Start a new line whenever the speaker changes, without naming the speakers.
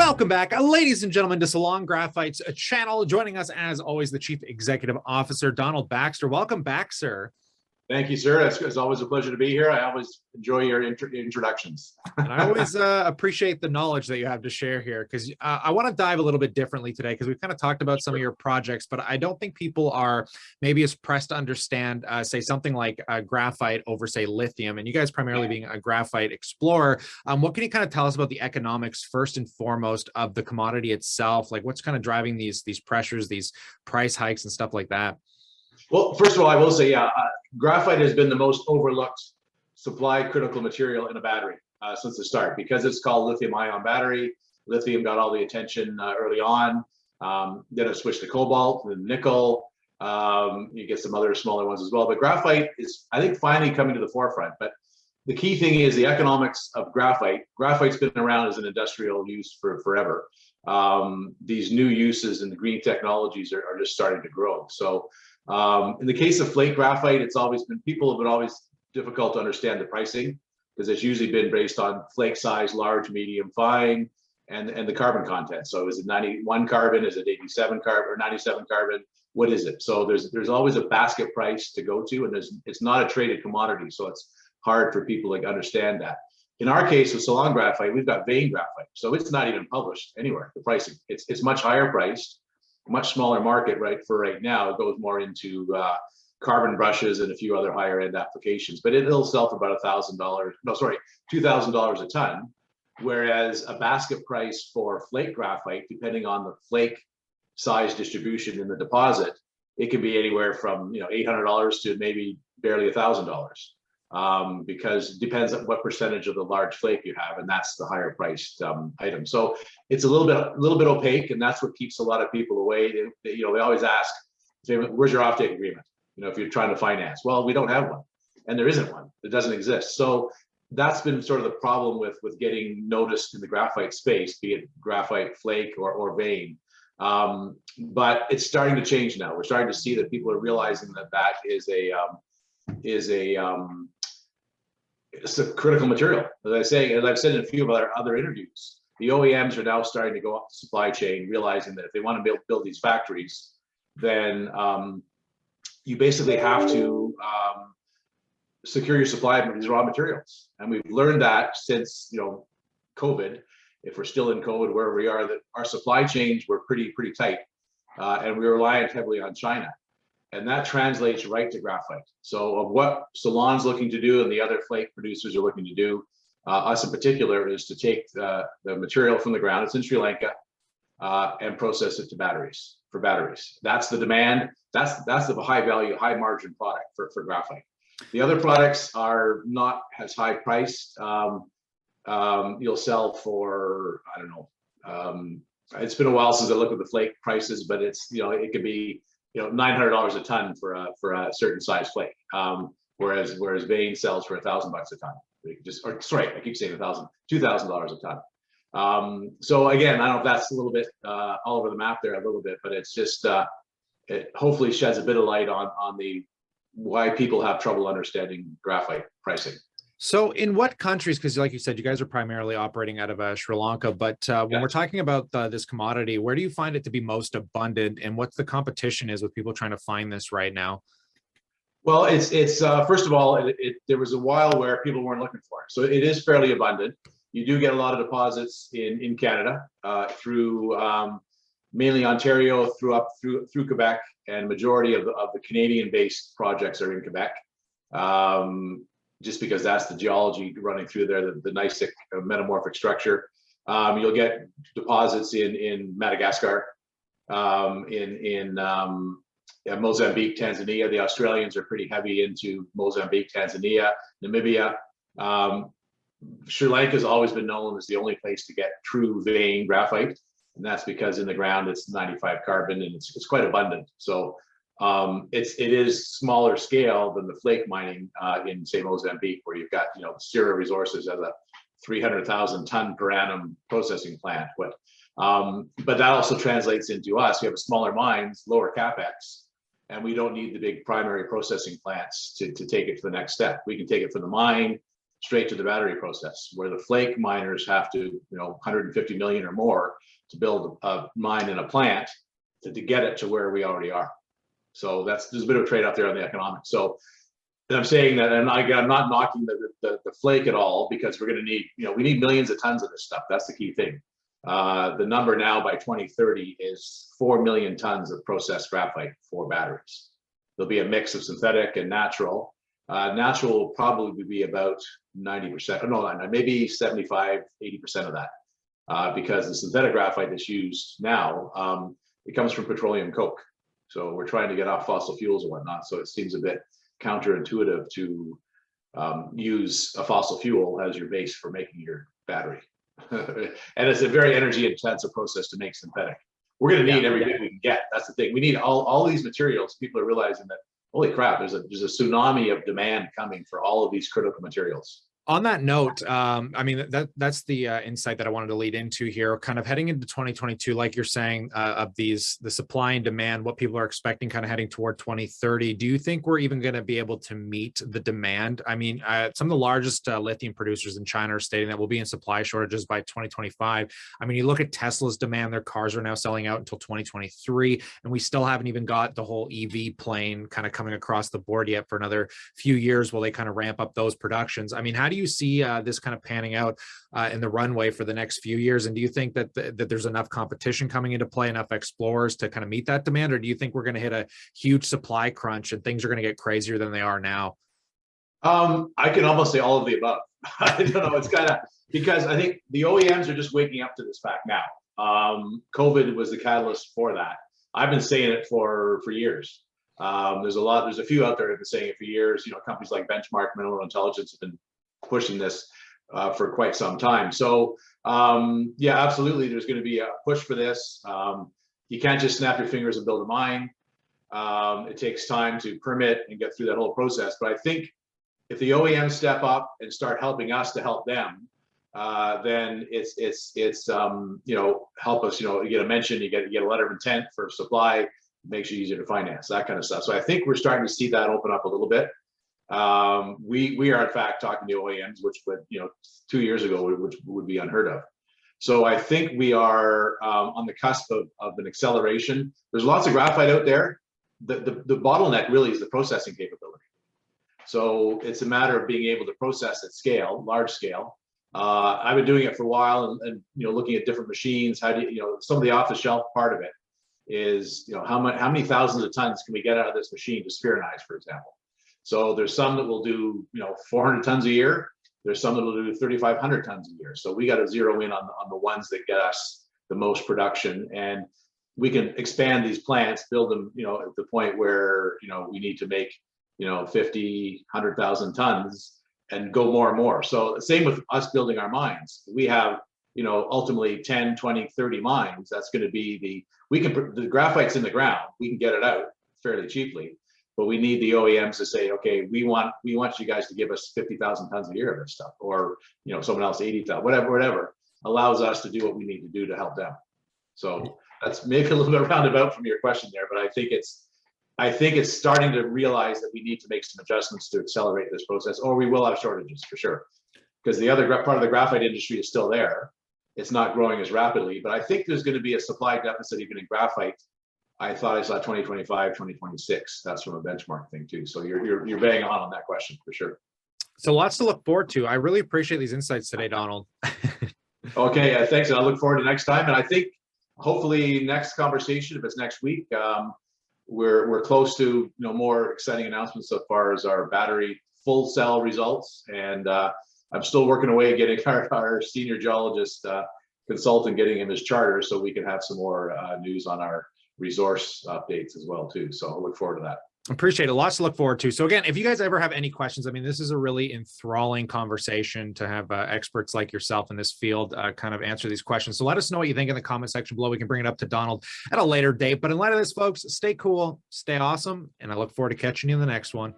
Welcome back, ladies and gentlemen, to Ceylon Graphite's channel. Joining us, as always, the Chief Executive Officer, Donald Baxter. Welcome back, sir.
Thank you, sir. It's always a pleasure to be here. I always enjoy your introductions.
And I always appreciate the knowledge that you have to share here, because I want to dive a little bit differently today, because we've kind of talked about some of your projects, but I don't think people are maybe as pressed to understand, say, something like graphite over, say, lithium. And you guys primarily being a graphite explorer, what can you kind of tell us about the economics, first and foremost, of the commodity itself? Like, what's kind of driving these pressures, these price hikes and stuff like that?
Well, first of all, I will say, graphite has been the most overlooked supply critical material in a battery since the start, because it's called lithium-ion battery. Lithium got all the attention early on. Then it switched to cobalt, then nickel. You get some other smaller ones as well. But graphite is, I think, finally coming to the forefront. But the key thing is the economics of graphite. Graphite's been around as an industrial use for forever. These new uses and the green technologies are just starting to grow. So in the case of flake graphite, it's always been, people have been always difficult to understand the pricing, because it's usually been based on flake size, large, medium, fine, and the carbon content. So is it 91 carbon? Is it 87 carbon or 97 carbon? What is it? So there's always a basket price to go to, and it's not a traded commodity. So it's hard for people to understand that. In our case with Ceylon Graphite, we've got vein graphite. So it's not even published anywhere, the pricing. It's much higher priced, much smaller market right now. It goes more into carbon brushes and a few other higher end applications, but it'll sell for about $2,000 a ton. Whereas a basket price for flake graphite, depending on the flake size distribution in the deposit, it can be anywhere from $800 to maybe barely $1,000, because it depends on what percentage of the large flake you have, and that's the higher priced item. So it's a little bit opaque, and that's what keeps a lot of people away. They always ask, "Where's your offtake agreement?" If you're trying to finance. Well, we don't have one, and there isn't one. It doesn't exist. So that's been sort of the problem with getting noticed in the graphite space, be it graphite flake or vein. But it's starting to change now. We're starting to see that people are realizing that it's a critical material. As I've said in a few of our other interviews, the OEMs are now starting to go up the supply chain, realizing that if they want to build these factories, then you basically have to secure your supply of these raw materials. And we've learned that since COVID. If we're still in COVID, wherever we are, that our supply chains were pretty tight, and we were reliant heavily on China. And that translates right to graphite. So of what Ceylon's looking to do and the other flake producers are looking to do, us in particular, is to take the material from the ground, it's in Sri Lanka, and process it to batteries, for batteries. That's the demand. That's the high value, high margin product for graphite. The other products are not as high priced. You'll sell for, I don't know, it's been a while since I looked at the flake prices, but it's, it could be, $900 a ton for a certain size flake, whereas vein sells for $1,000 a ton. Sorry, I keep saying $2,000 a ton. So again, I don't know if that's a little bit all over the map there a little bit, but it's just it hopefully sheds a bit of light on why people have trouble understanding graphite pricing.
So in what countries, because like you said, you guys are primarily operating out of Sri Lanka, but when we're talking about this commodity, where do you find it to be most abundant, and what's the competition is with people trying to find this right now?
Well, it's first of all, there was a while where people weren't looking for it. So it is fairly abundant. You do get a lot of deposits in Canada through mainly Ontario, through Quebec, and majority of the Canadian-based projects are in Quebec. Just because that's the geology running through there, the gneissic metamorphic structure. You'll get deposits in Madagascar, in Mozambique, Tanzania. The Australians are pretty heavy into Mozambique, Tanzania, Namibia. Sri Lanka has always been known as the only place to get true vein graphite, and that's because in the ground it's 95 carbon and it's quite abundant. So it is smaller scale than the flake mining in, say, Mozambique, where you've got Sierra Resources as a 300,000 ton per annum processing plant. But that also translates into us. We have smaller mines, lower capex, and we don't need the big primary processing plants to take it to the next step. We can take it from the mine straight to the battery process, where the flake miners have to, 150 million or more to build a mine and a plant to get it to where we already are. So there's a bit of a trade-off there on the economics. So I'm saying that, and I'm not knocking the flake at all, because we're going to need, we need millions of tons of this stuff. That's the key thing. The number now by 2030 is 4 million tons of processed graphite for batteries. There'll be a mix of synthetic and natural. Natural will probably be about 90%, no, maybe 75, 80% of that, because the synthetic graphite that's used now, it comes from petroleum coke. So we're trying to get off fossil fuels and whatnot. So it seems a bit counterintuitive to use a fossil fuel as your base for making your battery. And it's a very energy intensive process to make synthetic. We're going to need every bit we can get. That's the thing. We need all these materials. People are realizing that, holy crap, there's a tsunami of demand coming for all of these critical materials.
On that note, I mean, that's the insight that I wanted to lead into here, kind of heading into 2022, like you're saying, of the supply and demand, what people are expecting kind of heading toward 2030. Do you think we're even going to be able to meet the demand? I mean, some of the largest lithium producers in China are stating that we'll be in supply shortages by 2025. I mean, you look at Tesla's demand, their cars are now selling out until 2023, and we still haven't even got the whole EV plane kind of coming across the board yet for another few years while they kind of ramp up those productions. I mean, how do you see this kind of panning out in the runway for the next few years? And do you think that that there's enough competition coming into play, enough explorers to kind of meet that demand? Or do you think we're going to hit a huge supply crunch and things are going to get crazier than they are now?
I can almost say all of the above. I don't know. It's kind of, because I think the OEMs are just waking up to this fact now. COVID was the catalyst for that. I've been saying it for years. There's a few out there that have been saying it for years. Companies like Benchmark Mineral Intelligence have been pushing this for quite some time. So yeah, absolutely, there's going to be a push for this. You can't just snap your fingers and build a mine. It takes time to permit and get through that whole process. But I think if the OEMs step up and start helping us to help them, then it's help us. You get a mention, you get a letter of intent for supply, makes it easier to finance, that kind of stuff. So I think we're starting to see that open up a little bit. We are in fact talking to OEMs, which would 2 years ago which would be unheard of. So I think we are on the cusp of an acceleration. There's lots of graphite out there. The bottleneck really is the processing capability. So it's a matter of being able to process at scale, large scale. I've been doing it for a while, and looking at different machines. How do some of the off-the-shelf part of it is how many thousands of tons can we get out of this machine to spherinize, for example. So there's some that will do 400 tons a year. There's some that will do 3,500 tons a year. So we got to zero in on the ones that get us the most production, and we can expand these plants, build them at the point where we need to make 50, 100,000 tons and go more and more. So same with us building our mines. We have ultimately 10, 20, 30 mines. That's going to be the graphite's in the ground. We can get it out fairly cheaply. But we need the OEMs to say, okay, we want you guys to give us 50,000 tons a year of this stuff, or someone else 80,000, whatever allows us to do what we need to do to help them. So that's maybe a little bit roundabout from your question there, but I think it's starting to realize that we need to make some adjustments to accelerate this process, or we will have shortages for sure. Because the other part of the graphite industry is still there. It's not growing as rapidly, but I think there's going to be a supply deficit even in graphite. I thought I saw 2025, 2026. That's from a benchmark thing too. So you're bang on that question for sure.
So lots to look forward to. I really appreciate these insights today, Donald.
Okay, thanks. I look forward to next time. And I think hopefully next conversation, if it's next week, we're close to more exciting announcements so far as our battery full cell results. And I'm still working away getting our senior geologist consultant, getting him his charter so we can have some more news on our resource updates as well too. So I look forward to that.
Appreciate it. Lots to look forward to. So again, if you guys ever have any questions, I mean, this is a really enthralling conversation to have experts like yourself in this field kind of answer these questions. So let us know what you think in the comment section below. We can bring it up to Donald at a later date. But in light of this, folks, stay cool, stay awesome, and I look forward to catching you in the next one.